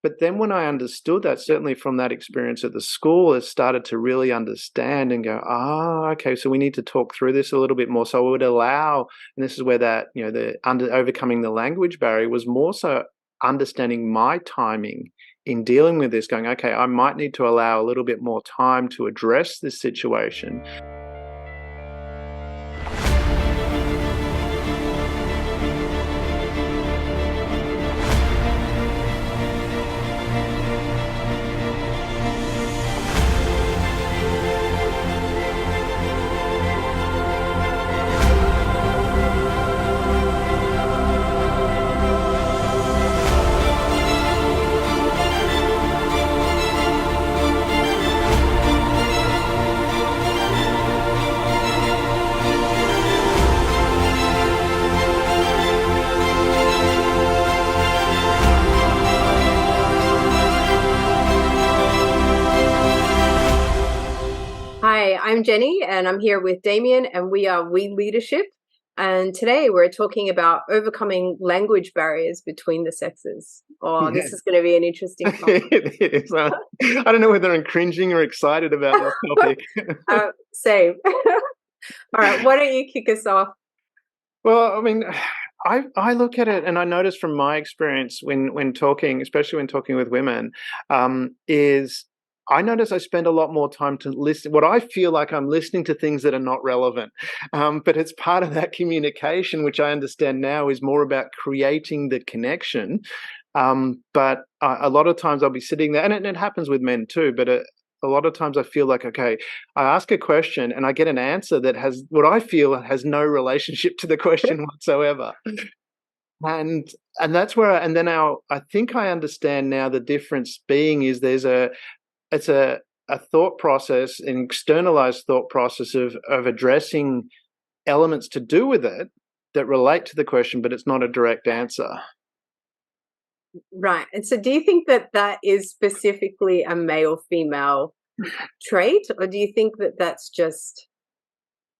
But then when I understood that, certainly from that experience at the school, I started to really understand and go, okay, so we need to talk through this a little bit more. So I would allow, and this is where that, the overcoming the language barrier was more so understanding my timing in dealing with this, going, okay, I might need to allow a little bit more time to address this situation. Hi, I'm Jenny and I'm here with Damien and we are We Leadership. And today we're talking about overcoming language barriers between the sexes. Oh, Yeah. this is going to be an interesting topic. It is. I don't know whether I'm cringing or excited about this topic. Same. All right, why don't you kick us off? Well, I mean, I look at it and I notice from my experience when talking, especially when talking with women, is I notice I spend a lot more time to listen. What I feel like I'm listening to things that are not relevant, but it's part of that communication, which I understand now is more about creating the connection. But a lot of times I'll be sitting there, and it happens with men too. But a lot of times I feel like, okay, I ask a question and I get an answer that has what I feel has no relationship to the question whatsoever. And that's where I think I understand now the difference being is it's a thought process, an externalized thought process of addressing elements to do with it that relate to the question, but it's not a direct answer. Right. And so do you think that that is specifically a male-female trait, or do you think that that's just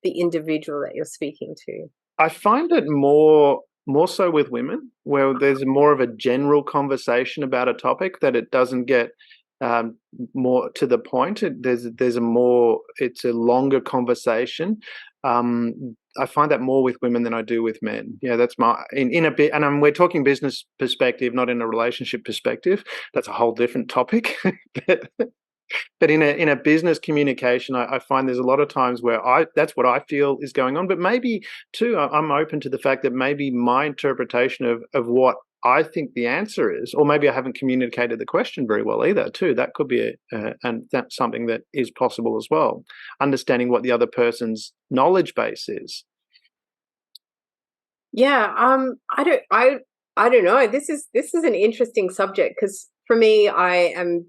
the individual that you're speaking to? I find it more so with women, where there's more of a general conversation about a topic that it doesn't get more to the point. It's a longer conversation. I find that more with women than I do with men. Yeah, that's in a bit, and we're talking business perspective, not in a relationship perspective. That's a whole different topic. But in a business communication, I find there's a lot of times where that's what I feel is going on. But maybe too, I'm open to the fact that maybe my interpretation of what I think the answer is, or maybe I haven't communicated the question very well either. Too, that could be and that's something that is possible as well. Understanding what the other person's knowledge base is. Yeah, I don't know. This is an interesting subject because for me, I am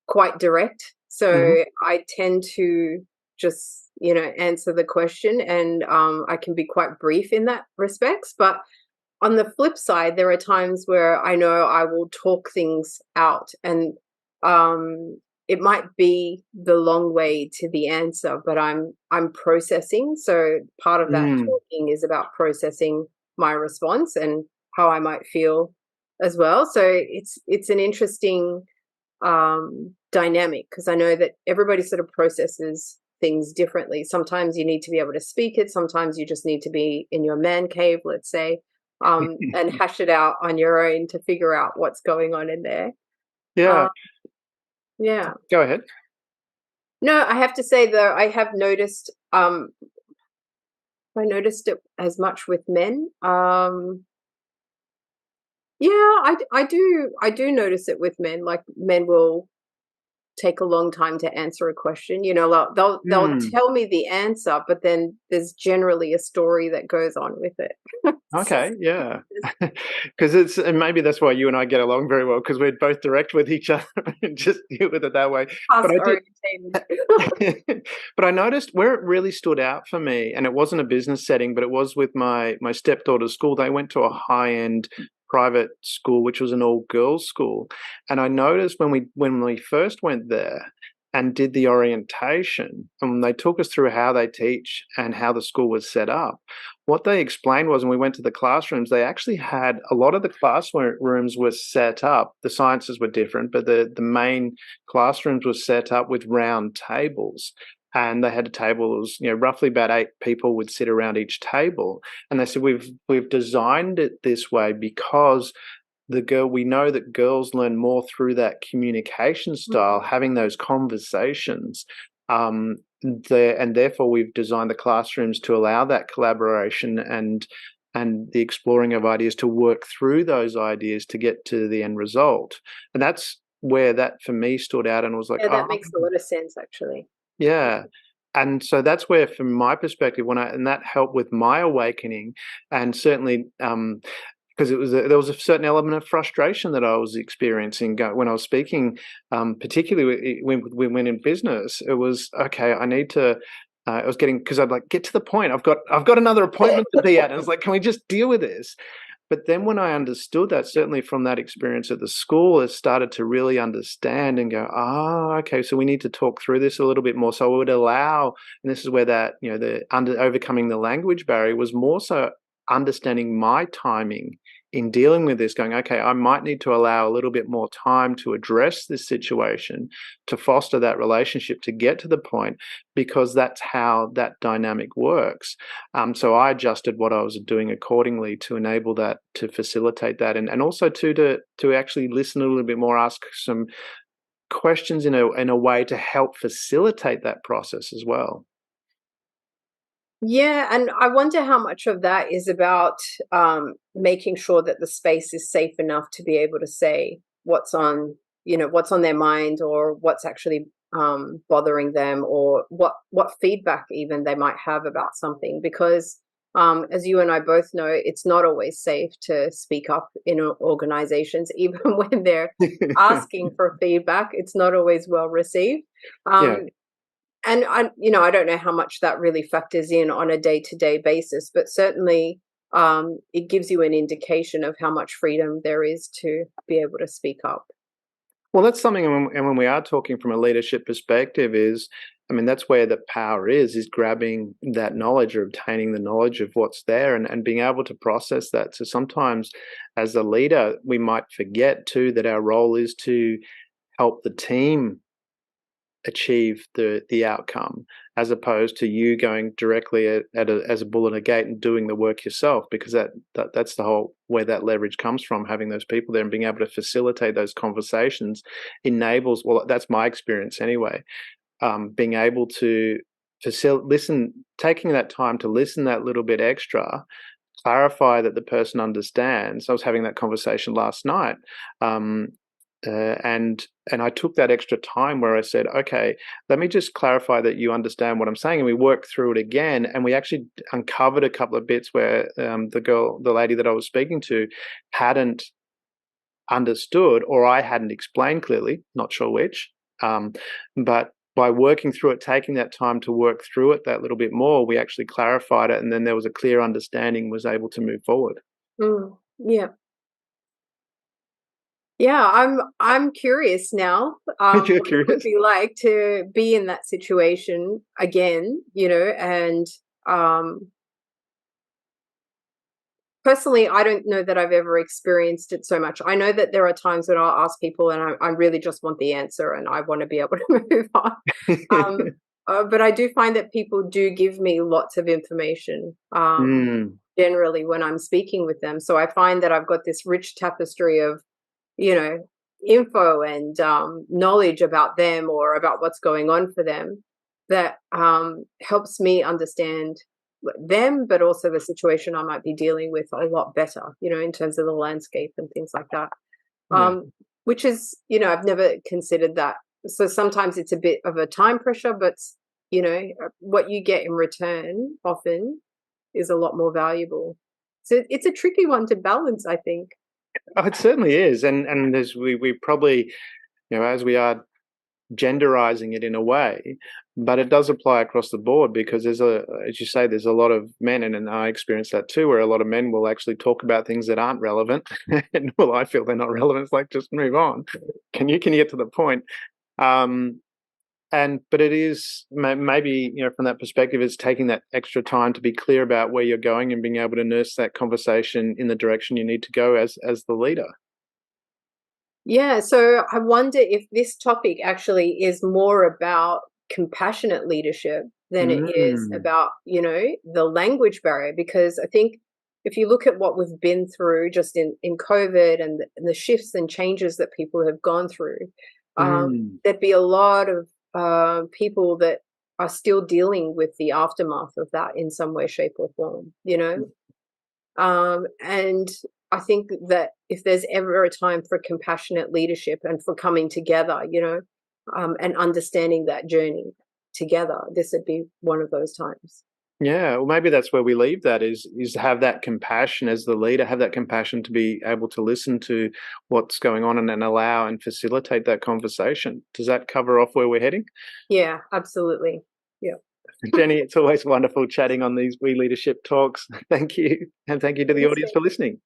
quite direct, Mm-hmm. so I tend to just, answer the question, and I can be quite brief in that respects. But on the flip side, there are times where I know I will talk things out, and it might be the long way to the answer, but I'm processing. So part of that Mm. talking is about processing my response and how I might feel as well. So it's an interesting dynamic because I know that everybody sort of processes things differently. Sometimes you need to be able to speak it. Sometimes you just need to be in your man cave, let's say, and hash it out on your own to figure out what's going on in there. Yeah, Um, yeah. go ahead. No, I have to say though, I noticed it as much with men. Yeah, I do notice it with men. Like men will take a long time to answer a question. They'll Mm. tell me the answer, but then there's generally a story that goes on with it. Okay, yeah. Because and maybe that's why you and I get along very well because we're both direct with each other and just deal with it that way. But Task I did, orientated. but I noticed where it really stood out for me, and it wasn't a business setting, but it was with my stepdaughter's school. They went to a high-end private school, which was an all-girls school, and I noticed when we first went there, and did the orientation, and they took us through how they teach and how the school was set up. What they explained was, when we went to the classrooms, they actually had a lot of the classrooms were set up. The sciences were different, but the main classrooms were set up with round tables. And they had a table that was, roughly about 8 people would sit around each table. And they said, we've designed it this way because we know that girls learn more through that communication style, having those conversations. And therefore we've designed the classrooms to allow that collaboration and the exploring of ideas, to work through those ideas to get to the end result. And that's where that for me stood out, and was like, Yeah, that oh, makes a lot of sense, actually. yeah. And so that's where, from my perspective, and that helped with my awakening, and certainly because there was a certain element of frustration that I was experiencing when I was speaking, particularly when in business. It was okay. I need to. I was getting, because I'd like, get to the point. I've got another appointment to be at, and it's like, can we just deal with this? But then when I understood that, certainly from that experience at the school, I started to really understand and go, okay, so we need to talk through this a little bit more. So I would allow, and this is where that, overcoming the language barrier was more so understanding my timing in dealing with this, going, okay, I might need to allow a little bit more time to address this situation, to foster that relationship, to get to the point, because that's how that dynamic works. So I adjusted what I was doing accordingly to enable that, to facilitate that, and also to actually listen a little bit more, ask some questions in a way to help facilitate that process as well. Yeah, and I wonder how much of that is about making sure that the space is safe enough to be able to say what's on their mind, or what's actually bothering them, or what feedback even they might have about something. Because as you and I both know, it's not always safe to speak up in organizations, even when they're asking for feedback. It's not always well received. Yeah. Um, and I don't know how much that really factors in on a day-to-day basis, but certainly it gives you an indication of how much freedom there is to be able to speak up. Well, that's something, and when we are talking from a leadership perspective, that's where the power is grabbing that knowledge, or obtaining the knowledge of what's there, and being able to process that. So sometimes as a leader, we might forget too that our role is to help the team achieve the outcome, as opposed to you going directly as a bull in a gate and doing the work yourself, because that's the whole where that leverage comes from. Having those people there and being able to facilitate those conversations enables, well, that's my experience anyway, being able to listen, taking that time to listen that little bit extra, clarify that the person understands. I was having that conversation last night, and I took that extra time where I said, okay, let me just clarify that you understand what I'm saying, and we worked through it again, and we actually uncovered a couple of bits where the lady that I was speaking to hadn't understood, or I hadn't explained clearly, not sure which, but by working through it, taking that time to work through it that little bit more, we actually clarified it, and then there was a clear understanding, was able to move forward. Yeah. Yeah, I'm curious now, You're what it would curious? be like to be in that situation again, and um, personally, I don't know that I've ever experienced it so much. I know that there are times when I'll ask people and I really just want the answer and I want to be able to move on. Um, but I do find that people do give me lots of information, Mm, generally when I'm speaking with them. So I find that I've got this rich tapestry of you know, info and knowledge about them, or about what's going on for them, that helps me understand them, but also the situation I might be dealing with a lot better, in terms of the landscape and things like that. yeah. Which is, I've never considered that. So sometimes it's a bit of a time pressure, but, what you get in return often is a lot more valuable. So it's a tricky one to balance, I think. Oh, it certainly is, and as we probably, as we are genderizing it in a way, but it does apply across the board, because as you say, there's a lot of men, and I experience that too, where a lot of men will actually talk about things that aren't relevant, and well, I feel they're not relevant. It's like, just move on. Can you get to the point? Um, But it is maybe, from that perspective, it's taking that extra time to be clear about where you're going and being able to nurse that conversation in the direction you need to go as the leader. Yeah, so I wonder if this topic actually is more about compassionate leadership than it is Mm, about, the language barrier. Because I think if you look at what we've been through just in COVID and the shifts and changes that people have gone through, mm, there'd be a lot of people that are still dealing with the aftermath of that in some way, shape, or form. And I think that if there's ever a time for compassionate leadership and for coming together, and understanding that journey together, this would be one of those times. yeah, well, maybe that's where we leave that is have that compassion as the leader, have that compassion to be able to listen to what's going on and then allow and facilitate that conversation. Does that cover off where we're heading? Yeah, absolutely. Yeah. Jenny, it's always wonderful chatting on these We Leadership Talks. Thank you. And thank you to the Thanks. audience for listening.